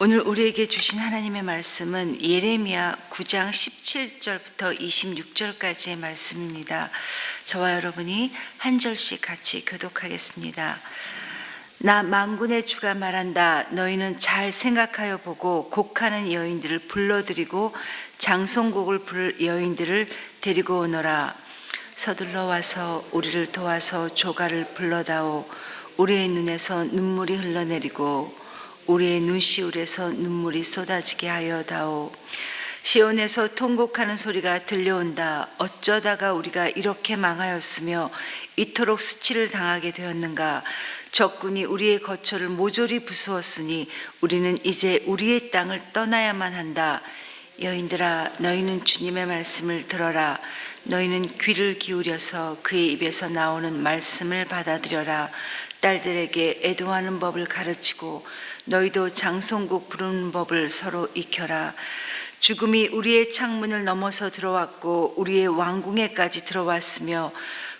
오늘 우리에게 주신 하나님의 말씀은 예레미야 9장 17절부터 26절까지의 말씀입니다. 저와 여러분이 한 절씩 같이 교독하겠습니다. 나 만군의 주가 말한다. 너희는 잘 생각하여 보고 곡하는 여인들을 불러들이고 장송곡을 부를 여인들을 데리고 오너라. 서둘러 와서 우리를 도와서 조가를 불러다오. 우리의 눈에서 눈물이 흘러내리고 우리의 눈시울에서 눈물이 쏟아지게 하여 다오. 시온에서 통곡하는 소리가 들려온다. 어쩌다가 우리가 이렇게 망하였으며 이토록 수치를 당하게 되었는가. 적군이 우리의 거처를 모조리 부수었으니 우리는 이제 우리의 땅을 떠나야만 한다. 여인들아, 너희는 주님의 말씀을 들어라. 너희는 귀를 기울여서 그의 입에서 나오는 말씀을 받아들여라. 딸들에게 애도하는 법을 가르치고 너희도 장송곡 부르는 법을 서로 익혀라. 죽음이 우리의 창문을 넘어서 들어왔고 우리의 왕궁에까지 들어왔으며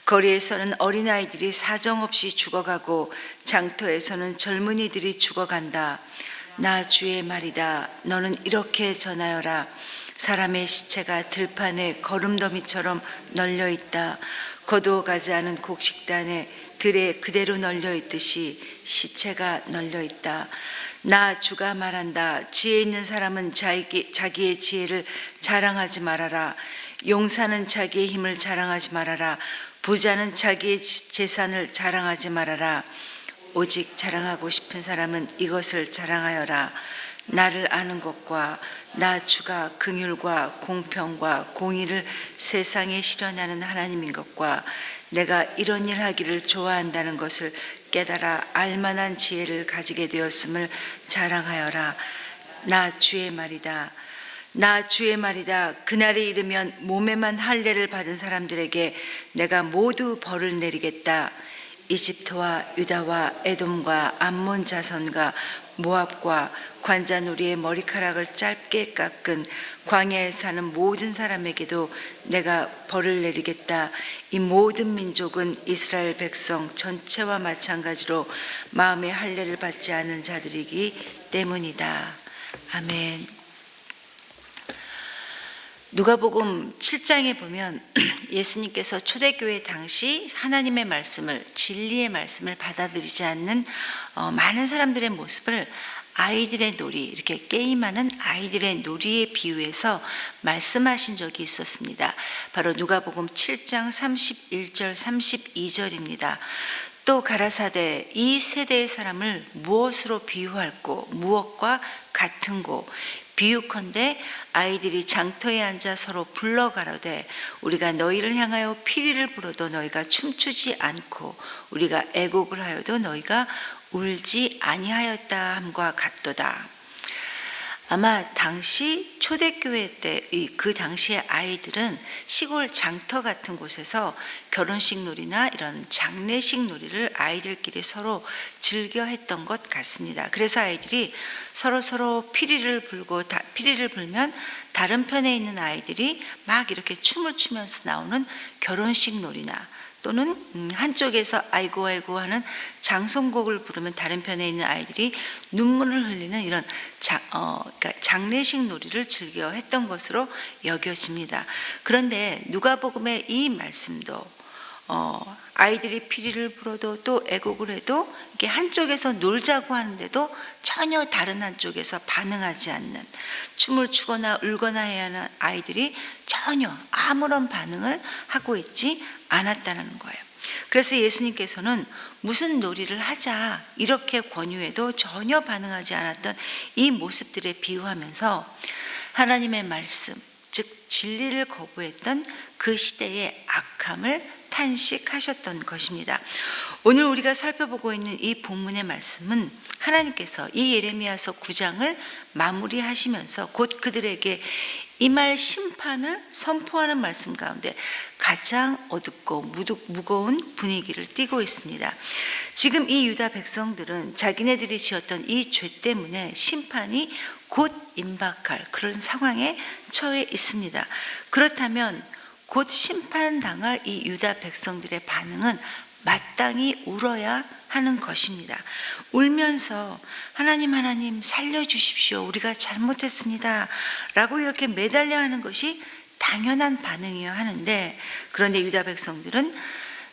거리에서는 어린아이들이 사정없이 죽어가고 장터에서는 젊은이들이 죽어간다. 나 주의 말이다. 너는 이렇게 전하여라. 사람의 시체가 들판에 거름더미처럼 널려있다. 거두어가지 않은 곡식단에 들에 그대로 널려있듯이 시체가 널려있다. 나 주가 말한다. 지혜 있는 사람은 자기의 지혜를 자랑하지 말아라. 용사는 자기의 힘을 자랑하지 말아라. 부자는 자기의 재산을 자랑하지 말아라. 오직 자랑하고 싶은 사람은 이것을 자랑하여라. 나를 아는 것과 나 주가 긍휼과 공평과 공의를 세상에 실현하는 하나님인 것과 내가 이런 일 하기를 좋아한다는 것을 깨달아 알만한 지혜를 가지게 되었음을 자랑하여라. 나 주의 말이다. 나 주의 말이다. 그날이 이르면 몸에만 할례를 받은 사람들에게 내가 모두 벌을 내리겠다. 이집트와 유다와 에돔과 암몬 자손과 모압과 관자놀이의 머리카락을 짧게 깎은 광야에 사는 모든 사람에게도 내가 벌을 내리겠다. 이 모든 민족은 이스라엘 백성 전체와 마찬가지로 마음의 할례를 받지 않은 자들이기 때문이다. 아멘. 누가복음 7장에 보면 예수님께서 초대교회 당시 하나님의 말씀을, 진리의 말씀을 받아들이지 않는 많은 사람들의 모습을 아이들의 놀이, 이렇게 게임하는 아이들의 놀이에 비유해서 말씀하신 적이 있었습니다. 바로 누가복음 7장 31절 32절입니다. 또 가라사대 이 세대의 사람을 무엇으로 비유할꼬? 무엇과 같은고? 비유컨대 아이들이 장터에 앉아 서로 불러 가로되 우리가 너희를 향하여 피리를 불어도 너희가 춤추지 않고 우리가 애곡을 하여도 너희가 울지 아니하였다 함과 같도다. 아마 당시 초대교회 때 그 당시의 아이들은 시골 장터 같은 곳에서 결혼식 놀이나 이런 장례식 놀이를 아이들끼리 서로 즐겨 했던 것 같습니다. 그래서 아이들이 서로 피리를 불면 다른 편에 있는 아이들이 막 이렇게 춤을 추면서 나오는 결혼식 놀이나 또는 한쪽에서 아이고 아이고 하는 장송곡을 부르면 다른 편에 있는 아이들이 눈물을 흘리는 이런 그러니까 장례식 놀이를 즐겨 했던 것으로 여겨집니다. 그런데 누가복음의 이 말씀도 아이들이 피리를 불어도 또 애곡을 해도 이게 한쪽에서 놀자고 하는데도 전혀 다른 한쪽에서 반응하지 않는, 춤을 추거나 울거나 해야 하는 아이들이 전혀 아무런 반응을 하고 있지 않았다는 거예요. 그래서 예수님께서는 무슨 놀이를 하자 이렇게 권유해도 전혀 반응하지 않았던 이 모습들에 비유하면서 하나님의 말씀, 즉 진리를 거부했던 그 시대의 악함을 탄식하셨던 것입니다. 오늘 우리가 살펴보고 있는 이 본문의 말씀은 하나님께서 이 예레미야서 9장을 마무리하시면서 곧 그들에게 임할 심판을 선포하는 말씀 가운데 가장 어둡고 무거운 분위기를 띠고 있습니다. 지금 이 유다 백성들은 자기네들이 지었던 이 죄 때문에 심판이 곧 임박할 그런 상황에 처해 있습니다. 그렇다면 곧 심판당할 이 유다 백성들의 반응은 마땅히 울어야 하는 것입니다. 울면서 하나님 살려주십시오. 우리가 잘못했습니다. 라고 이렇게 매달려 하는 것이 당연한 반응이어야 하는데, 그런데 유다 백성들은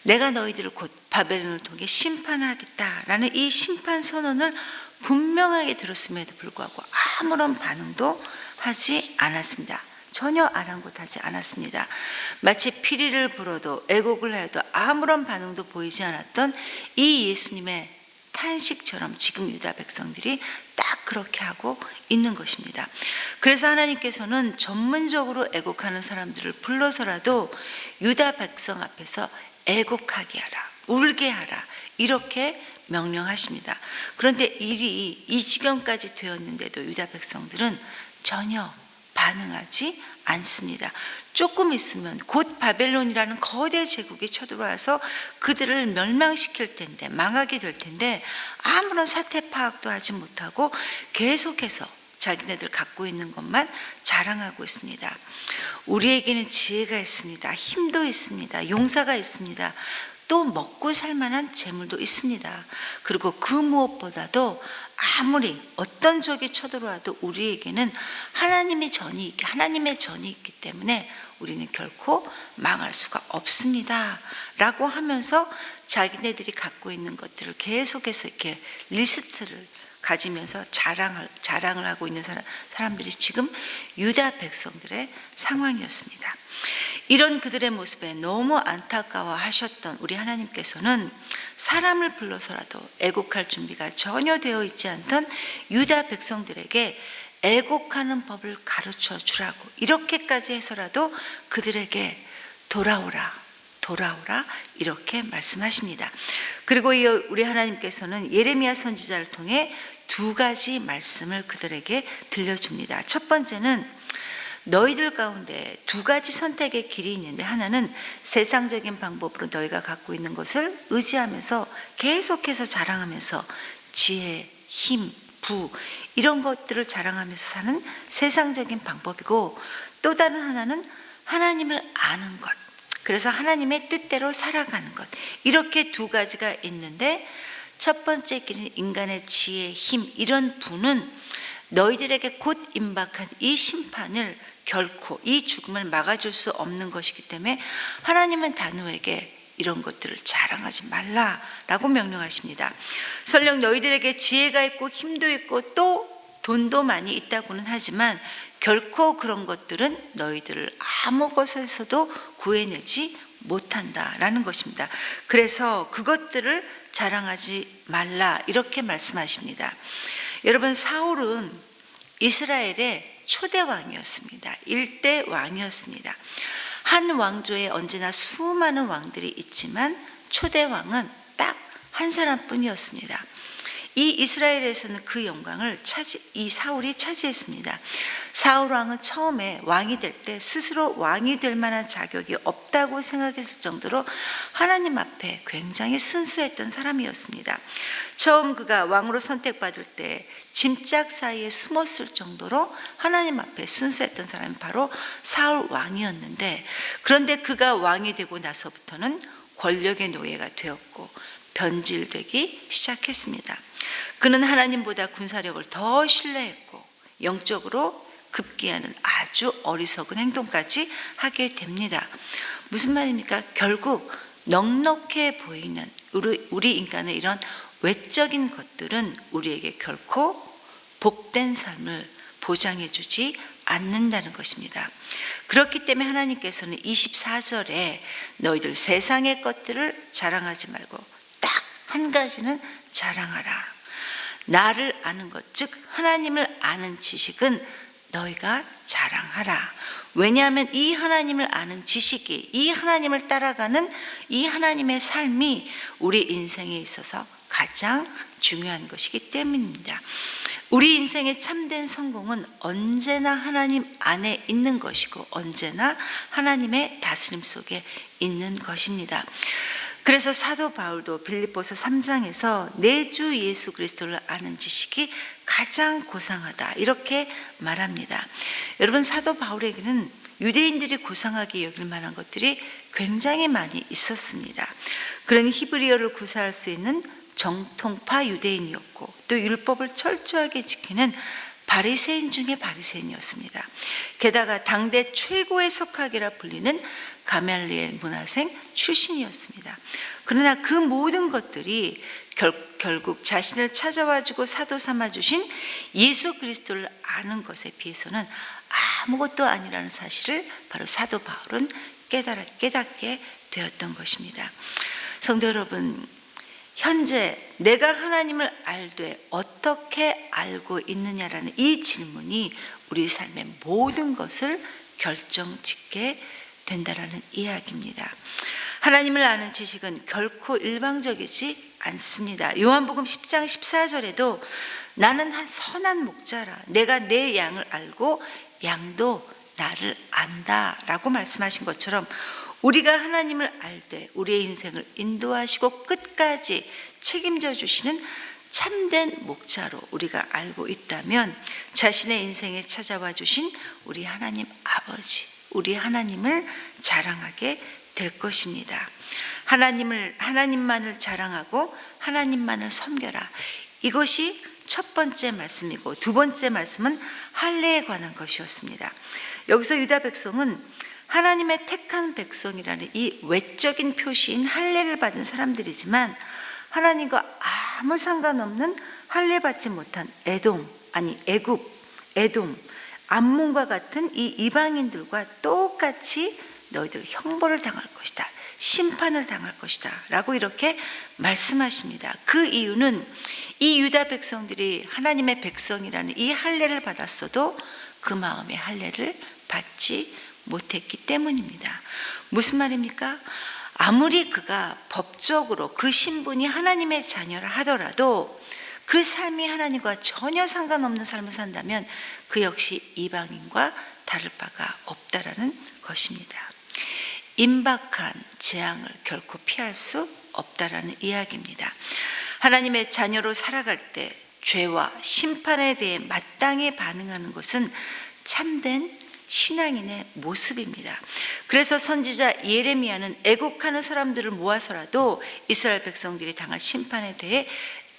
내가 너희들을 곧 바벨론을 통해 심판하겠다라는 이 심판 선언을 분명하게 들었음에도 불구하고 아무런 반응도 하지 않았습니다. 전혀 아랑곳하지 않았습니다. 마치 피리를 불어도 애곡을 해도 아무런 반응도 보이지 않았던 이 예수님의 탄식처럼 지금 유다 백성들이 딱 그렇게 하고 있는 것입니다. 그래서 하나님께서는 전문적으로 애곡하는 사람들을 불러서라도 유다 백성 앞에서 애곡하게 하라, 울게 하라, 이렇게 명령하십니다. 그런데 일이 이 지경까지 되었는데도 유다 백성들은 전혀 반응하지 않습니다. 조금 있으면 곧 바벨론이라는 거대 제국이 쳐들어와서 그들을 멸망시킬 텐데, 망하게 될 텐데 아무런 사태 파악도 하지 못하고 계속해서 자기네들 갖고 있는 것만 자랑하고 있습니다. 우리에게는 지혜가 있습니다. 힘도 있습니다. 용사가 있습니다. 또 먹고 살 만한 재물도 있습니다. 그리고 그 무엇보다도 아무리 어떤 적이 쳐들어와도 우리에게는 하나님의 전이 있기 때문에 우리는 결코 망할 수가 없습니다. 라고 하면서 자기네들이 갖고 있는 것들을 계속해서 이렇게 리스트를 가지면서 자랑을 하고 있는 사람들이 지금 유다 백성들의 상황이었습니다. 이런 그들의 모습에 너무 안타까워하셨던 우리 하나님께서는 사람을 불러서라도 애곡할 준비가 전혀 되어 있지 않던 유다 백성들에게 애곡하는 법을 가르쳐 주라고 이렇게까지 해서라도 그들에게 돌아오라 이렇게 말씀하십니다. 그리고 우리 하나님께서는 예레미야 선지자를 통해 두 가지 말씀을 그들에게 들려줍니다. 첫 번째는 너희들 가운데 두 가지 선택의 길이 있는데, 하나는 세상적인 방법으로 너희가 갖고 있는 것을 의지하면서 계속해서 자랑하면서 지혜, 힘, 부 이런 것들을 자랑하면서 사는 세상적인 방법이고, 또 다른 하나는 하나님을 아는 것, 그래서 하나님의 뜻대로 살아가는 것, 이렇게 두 가지가 있는데, 첫 번째 길은 인간의 지혜, 힘 이런 부는 너희들에게 곧 임박한 이 심판을 결코 이 죽음을 막아줄 수 없는 것이기 때문에 하나님은 단호에게 이런 것들을 자랑하지 말라라고 명령하십니다. 설령 너희들에게 지혜가 있고 힘도 있고 또 돈도 많이 있다고는 하지만 결코 그런 것들은 너희들을 아무 것에서도 구해내지 못한다라는 것입니다. 그래서 그것들을 자랑하지 말라 이렇게 말씀하십니다. 여러분, 사울은 이스라엘의 초대 왕이었습니다. 일대 왕이었습니다. 한 왕조에 언제나 수많은 왕들이 있지만 초대 왕은 딱 한 사람뿐이었습니다. 이 이스라엘에서는 그 영광을 이 사울이 차지했습니다. 사울 왕은 처음에 왕이 될 때 스스로 왕이 될 만한 자격이 없다고 생각했을 정도로 하나님 앞에 굉장히 순수했던 사람이었습니다. 처음 그가 왕으로 선택받을 때 짐짝 사이에 숨었을 정도로 하나님 앞에 순수했던 사람이 바로 사울 왕이었는데, 그런데 그가 왕이 되고 나서부터는 권력의 노예가 되었고 변질되기 시작했습니다. 그는 하나님보다 군사력을 더 신뢰했고 영적으로 급기야는 아주 어리석은 행동까지 하게 됩니다. 무슨 말입니까? 결국 넉넉해 보이는 우리 인간의 이런 외적인 것들은 우리에게 결코 복된 삶을 보장해 주지 않는다는 것입니다. 그렇기 때문에 하나님께서는 24절에 너희들 세상의 것들을 자랑하지 말고 딱 한 가지는 자랑하라. 나를 아는 것, 즉 하나님을 아는 지식은 너희가 자랑하라. 왜냐하면 이 하나님을 아는 지식이, 이 하나님을 따라가는 이 하나님의 삶이 우리 인생에 있어서 가장 중요한 것이기 때문입니다. 우리 인생의 참된 성공은 언제나 하나님 안에 있는 것이고 언제나 하나님의 다스림 속에 있는 것입니다. 그래서 사도 바울도 빌립보서 3장에서 내 주 예수 그리스도를 아는 지식이 가장 고상하다 이렇게 말합니다. 여러분, 사도 바울에게는 유대인들이 고상하게 여길 만한 것들이 굉장히 많이 있었습니다. 그러니 히브리어를 구사할 수 있는 정통파 유대인이었고 또 율법을 철저하게 지키는 바리새인 중에 바리새인이었습니다. 게다가 당대 최고의 석학이라 불리는 가말리엘 문화생 출신이었습니다. 그러나 그 모든 것들이 결국 자신을 찾아와주고 사도 삼아주신 예수 그리스도를 아는 것에 비해서는 아무것도 아니라는 사실을 바로 사도 바울은 깨닫게 되었던 것입니다. 성도 여러분, 현재 내가 하나님을 알되 어떻게 알고 있느냐라는 이 질문이 우리 삶의 모든 것을 결정짓게 된다라는 이야기입니다. 하나님을 아는 지식은 결코 일방적이지 않습니다. 요한복음 10장 14절에도 나는 한 선한 목자라 내가 내 양을 알고 양도 나를 안다 라고 말씀하신 것처럼 우리가 하나님을 알되 우리의 인생을 인도하시고 끝까지 책임져 주시는 참된 목자로 우리가 알고 있다면 자신의 인생에 찾아와 주신 우리 하나님 아버지, 우리 하나님을 자랑하게 될 것입니다. 하나님만을 자랑하고 하나님만을 섬겨라. 이것이 첫 번째 말씀이고 두 번째 말씀은 할례에 관한 것이었습니다. 여기서 유다 백성은 하나님의 택한 백성이라는 이 외적인 표시인 할례를 받은 사람들이지만 하나님과 아무 상관없는 할례 받지 못한 에돔, 암몬과 같은 이 이방인들과 똑같이 너희들 형벌을 당할 것이다, 심판을 당할 것이다 라고 이렇게 말씀하십니다. 그 이유는 이 유다 백성들이 하나님의 백성이라는 이 할례를 받았어도 그 마음의 할례를 받지 못했기 때문입니다. 무슨 말입니까? 아무리 그가 법적으로 그 신분이 하나님의 자녀를 하더라도 그 삶이 하나님과 전혀 상관없는 삶을 산다면 그 역시 이방인과 다를 바가 없다라는 것입니다. 임박한 재앙을 결코 피할 수 없다라는 이야기입니다. 하나님의 자녀로 살아갈 때 죄와 심판에 대해 마땅히 반응하는 것은 참된 신앙인의 모습입니다. 그래서 선지자 예레미야는 애곡하는 사람들을 모아서라도 이스라엘 백성들이 당할 심판에 대해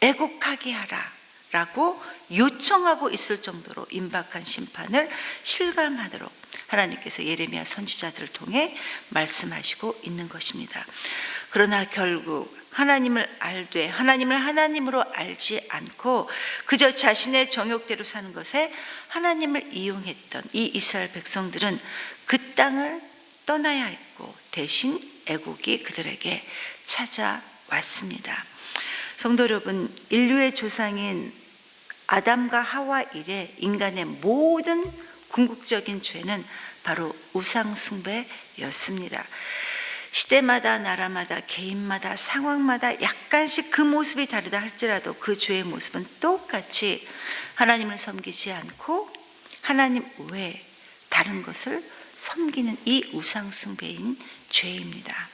애곡하게 하라 라고 요청하고 있을 정도로 임박한 심판을 실감하도록 하나님께서 예레미야 선지자들을 통해 말씀하시고 있는 것입니다. 그러나 결국 하나님을 알되 하나님을 하나님으로 알지 않고 그저 자신의 정욕대로 사는 것에 하나님을 이용했던 이 이스라엘 백성들은 그 땅을 떠나야 했고 대신 애국이 그들에게 찾아왔습니다. 성도 여러분, 인류의 조상인 아담과 하와 이래 인간의 모든 궁극적인 죄는 바로 우상 숭배였습니다. 시대마다 나라마다 개인마다 상황마다 약간씩 그 모습이 다르다 할지라도 그 죄의 모습은 똑같이 하나님을 섬기지 않고 하나님 외에 다른 것을 섬기는 이 우상 숭배인 죄입니다.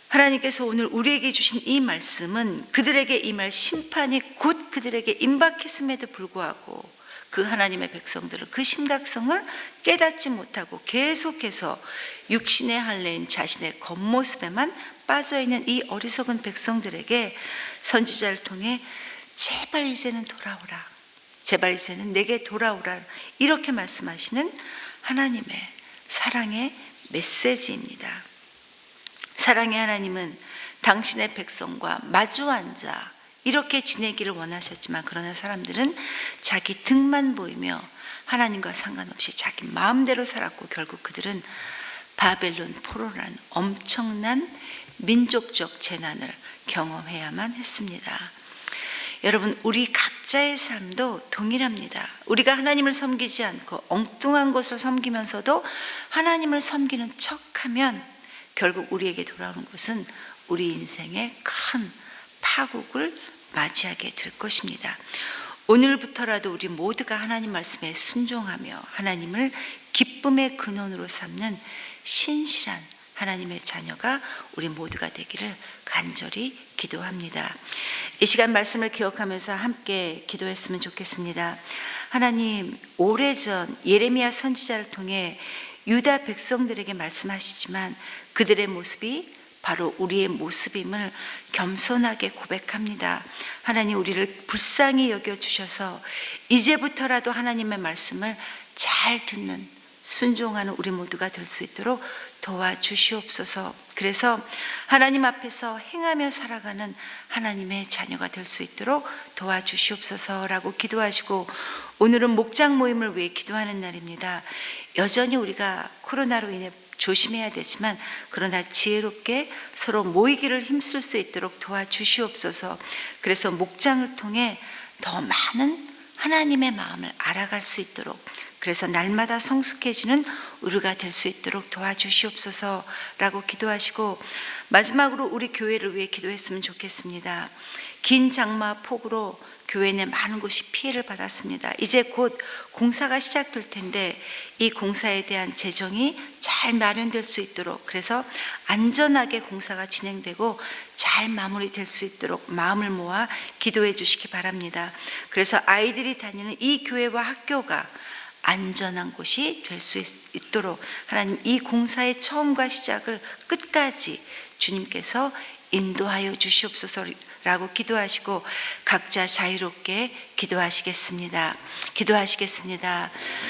하나님께서 오늘 우리에게 주신 이 말씀은 그들에게 임할 심판이 곧 그들에게 임박했음에도 불구하고 그 하나님의 백성들은 그 심각성을 깨닫지 못하고 계속해서 육신의 할례인 자신의 겉모습에만 빠져있는 이 어리석은 백성들에게 선지자를 통해 제발 이제는 돌아오라, 제발 이제는 내게 돌아오라 이렇게 말씀하시는 하나님의 사랑의 메시지입니다. 사랑의 하나님은 당신의 백성과 마주 앉아 이렇게 지내기를 원하셨지만 그러나 사람들은 자기 등만 보이며 하나님과 상관없이 자기 마음대로 살았고 결국 그들은 바벨론 포로라는 엄청난 민족적 재난을 경험해야만 했습니다. 여러분, 우리 각자의 삶도 동일합니다. 우리가 하나님을 섬기지 않고 엉뚱한 것을 섬기면서도 하나님을 섬기는 척하면 결국 우리에게 돌아오는 것은 우리 인생의 큰 파국을 맞이하게 될 것입니다. 오늘부터라도 우리 모두가 하나님 말씀에 순종하며 하나님을 기쁨의 근원으로 삼는 신실한 하나님의 자녀가 우리 모두가 되기를 간절히 기도합니다. 이 시간 말씀을 기억하면서 함께 기도했으면 좋겠습니다. 하나님, 오래전 예레미야 선지자를 통해 유다 백성들에게 말씀하시지만 그들의 모습이 바로 우리의 모습임을 겸손하게 고백합니다. 하나님, 우리를 불쌍히 여겨주셔서 이제부터라도 하나님의 말씀을 잘 듣는, 순종하는 우리 모두가 될 수 있도록 도와주시옵소서. 그래서 하나님 앞에서 행하며 살아가는 하나님의 자녀가 될 수 있도록 도와주시옵소서라고 기도하시고, 오늘은 목장 모임을 위해 기도하는 날입니다. 여전히 우리가 코로나로 인해 조심해야 되지만 그러나 지혜롭게 서로 모이기를 힘쓸 수 있도록 도와주시옵소서. 그래서 목장을 통해 더 많은 하나님의 마음을 알아갈 수 있도록, 그래서 날마다 성숙해지는 우리가 될 수 있도록 도와주시옵소서라고 기도하시고, 마지막으로 우리 교회를 위해 기도했으면 좋겠습니다. 긴 장마 폭우로 교회 내 많은 곳이 피해를 받았습니다. 이제 곧 공사가 시작될 텐데 이 공사에 대한 재정이 잘 마련될 수 있도록, 그래서 안전하게 공사가 진행되고 잘 마무리될 수 있도록 마음을 모아 기도해 주시기 바랍니다. 그래서 아이들이 다니는 이 교회와 학교가 안전한 곳이 될 수 있도록 하나님, 이 공사의 처음과 시작을 끝까지 주님께서 인도하여 주시옵소서라고 기도하시고, 각자 자유롭게 기도하시겠습니다.